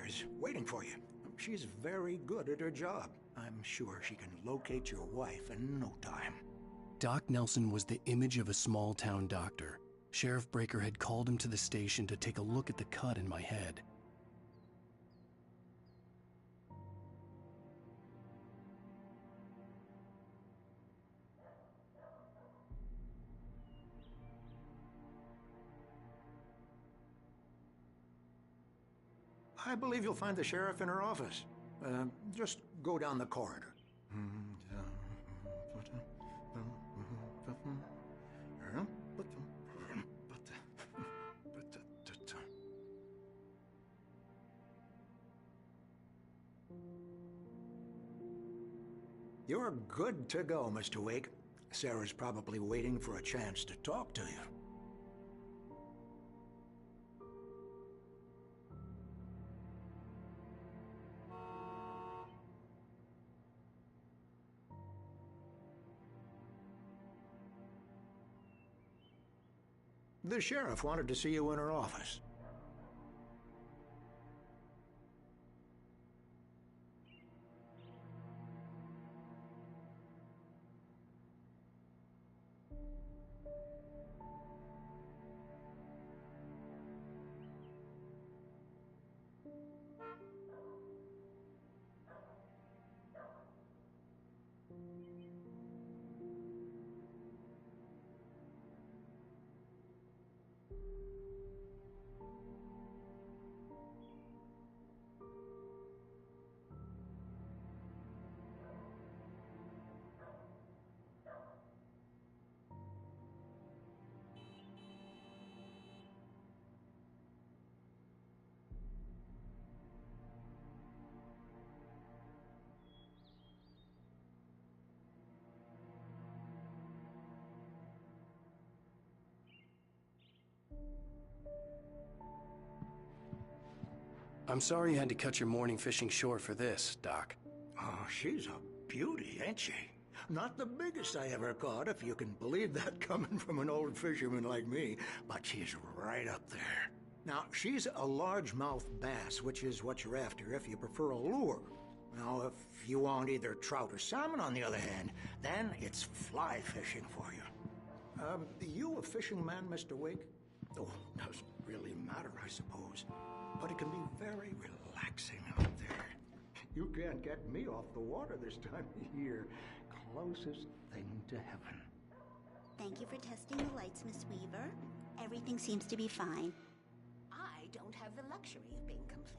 is waiting for you. She's very good at her job. I'm sure she can locate your wife in no time. Doc Nelson was the image of a small-town doctor. Sheriff Breaker had called him to the station to take a look at the cut in my head. I believe you'll find the sheriff in her office. Just go down the corridor. You're good to go, Mr. Wake. Sarah's probably waiting for a chance to talk to you. The sheriff wanted to see you in her office. I'm sorry you had to cut your morning fishing short for this, Doc. Oh, she's a beauty, ain't she? Not the biggest I ever caught, if you can believe that coming from an old fisherman like me, but she's right up there. Now, she's a largemouth bass, which is what you're after if you prefer a lure. Now, if you want either trout or salmon, on the other hand, then it's fly fishing for you. You a fishing man, Mr. Wake? Oh, doesn't really matter, I suppose. But it can be very relaxing out there. You can't get me off the water this time of year. Closest thing to heaven. Thank you for testing the lights, Miss Weaver. Everything seems to be fine. I don't have the luxury of being complacent.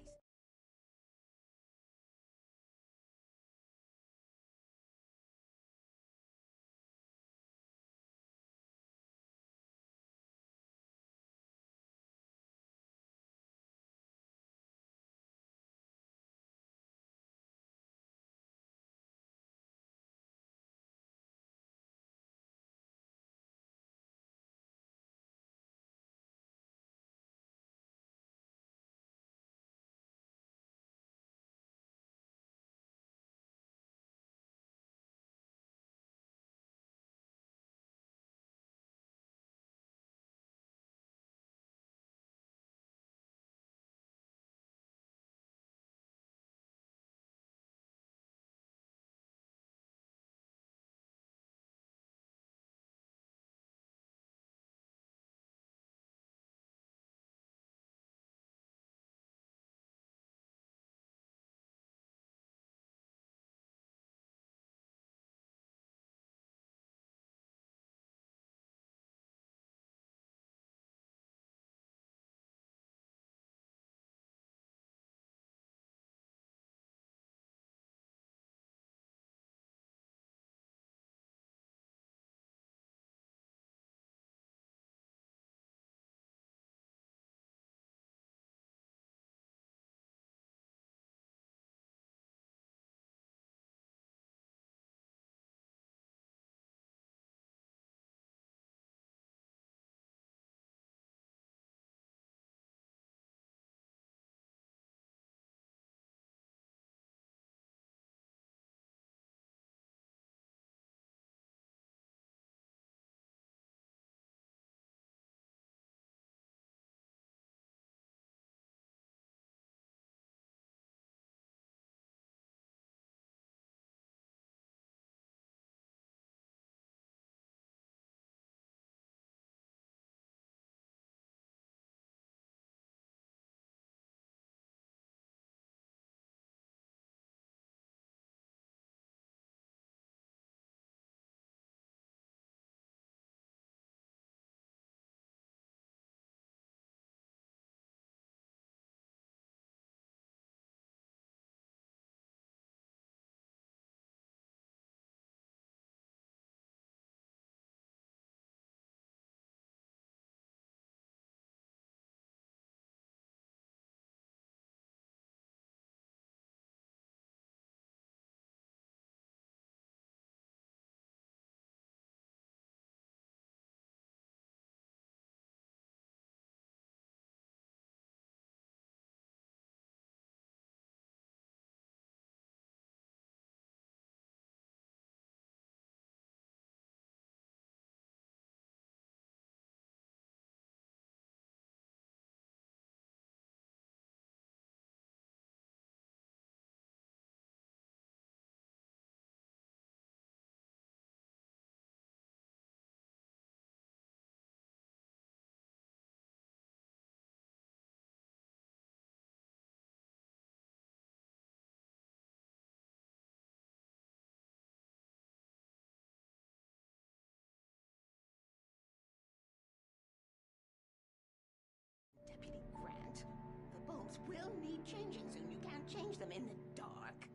will need changing soon. You can't change them in the dark.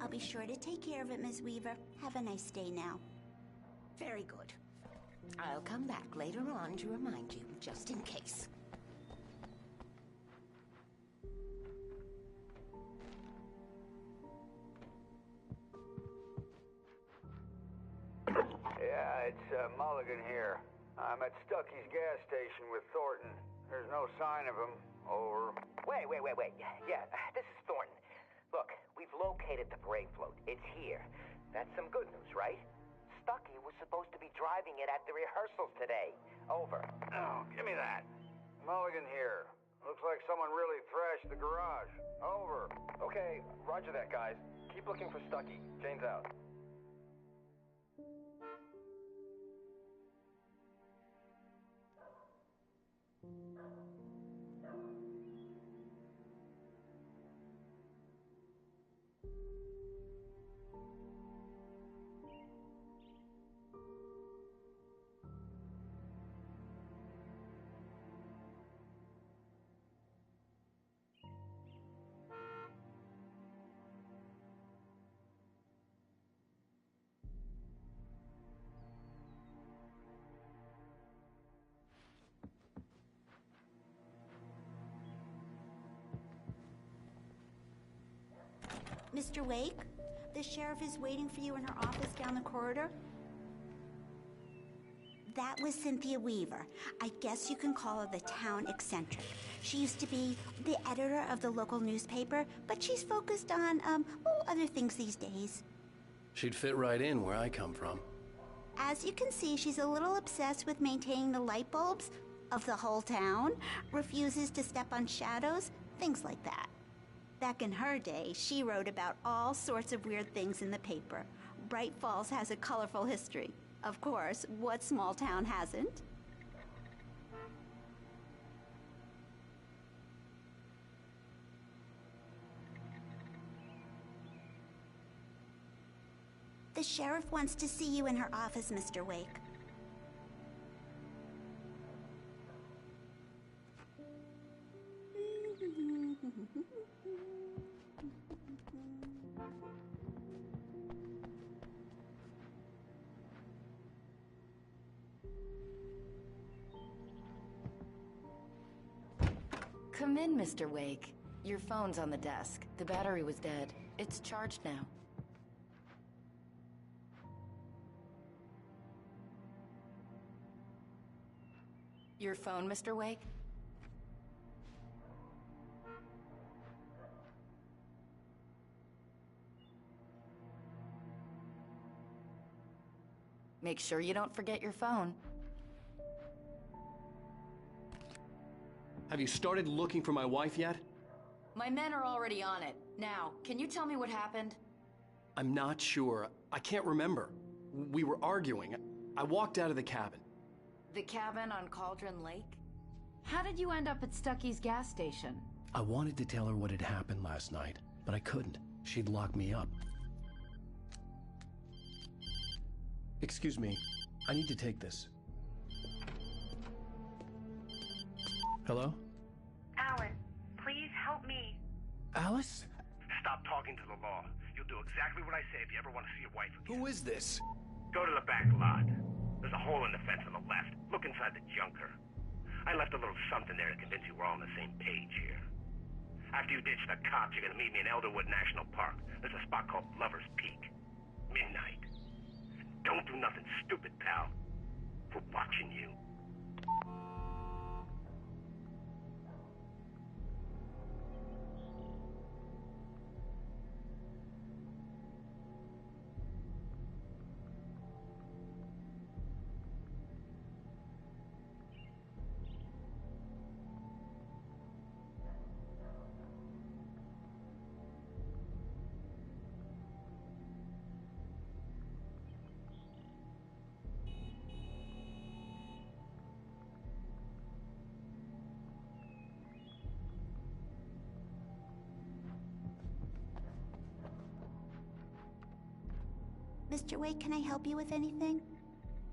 I'll be sure to take care of it, Miss Weaver. Have a nice day now. Very good. I'll come back later on to remind you, just in case. Yeah, it's Mulligan here. I'm at Stucky's gas station with Thornton. There's no sign of him. Over. Wait. Yeah, this is Thornton. Look, we've located the brave float. It's here. That's some good news, right? Stucky was supposed to be driving it at the rehearsals today. Over. Oh, give me that. Mulligan here. Looks like someone really thrashed the garage. Over. Okay, roger that, guys. Keep looking for Stucky. Jane's out. Mr. Wake, the sheriff is waiting for you in her office down the corridor. That was Cynthia Weaver. I guess you can call her the town eccentric. She used to be the editor of the local newspaper, but she's focused on, other things these days. She'd fit right in where I come from. As you can see, she's a little obsessed with maintaining the light bulbs of the whole town, refuses to step on shadows, things like that. Back in her day, she wrote about all sorts of weird things in the paper. Bright Falls has a colorful history. Of course, what small town hasn't? The sheriff wants to see you in her office, Mr. Wake. Come in, Mr. Wake. Your phone's on the desk. The battery was dead. It's charged now. Your phone, Mr. Wake? Make sure you don't forget your phone. Have you started looking for my wife yet? My men are already on it. Now, can you tell me what happened? I'm not sure. I can't remember. We were arguing. I walked out of the cabin. The cabin on Cauldron Lake? How did you end up at Stucky's gas station? I wanted to tell her what had happened last night, but I couldn't. She'd lock me up. Excuse me. I need to take this. Hello? Alan, please help me. Alice? Stop talking to the law. You'll do exactly what I say if you ever want to see your wife again. Who is this? Go to the back lot. There's a hole in the fence on the left. Look inside the junker. I left a little something there to convince you we're all on the same page here. After you ditch the cops, you're gonna meet me in Elderwood National Park. There's a spot called Lover's Peak. Midnight. Don't do nothing stupid, pal. We're watching you. Mr. Wake, can I help you with anything?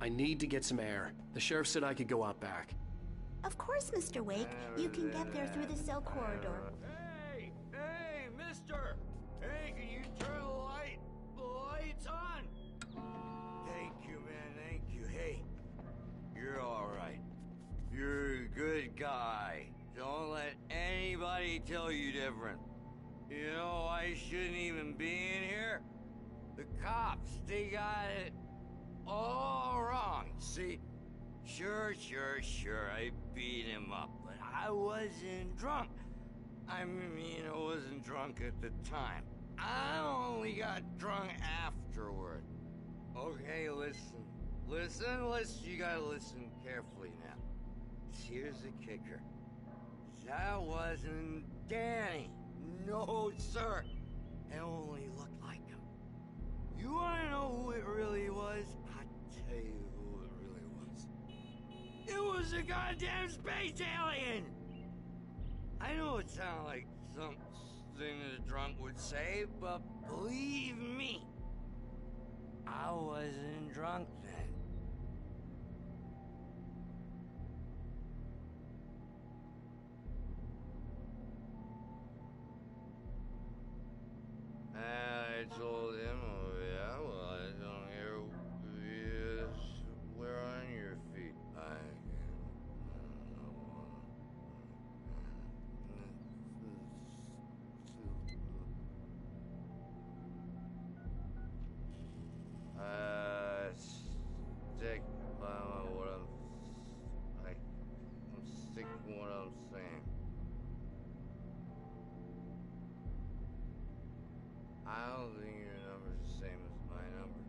I need to get some air. The sheriff said I could go out back. Of course, Mr. Wake. You can get there through the cell corridor. different. You know, I shouldn't even be in here. The cops, they got it all wrong. See? Sure, I beat him up, but I wasn't drunk. I mean, I wasn't drunk at the time. I only got drunk afterward. Okay, listen. You gotta listen carefully now. Here's the kicker. That wasn't Danny. No, sir. It only looked like him. You wanna know who it really was? I'll tell you who it really was. It was a goddamn space alien! I know it sounds like something that a drunk would say, but believe me, I wasn't drunk then. I told him, oh yeah, well, I don't hear you swear on your feet. Stick by I'm sticking what I'm saying. I don't think your number's the same as my number.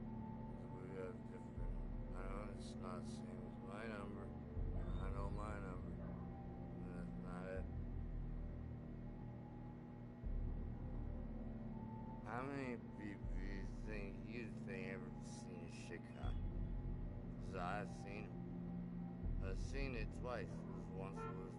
We have different. I know it's not the same as my number. I know my number. And that's not it. How many people do you think ever seen a shit cock? 'Cause I've seen it. I've seen it twice. Once it was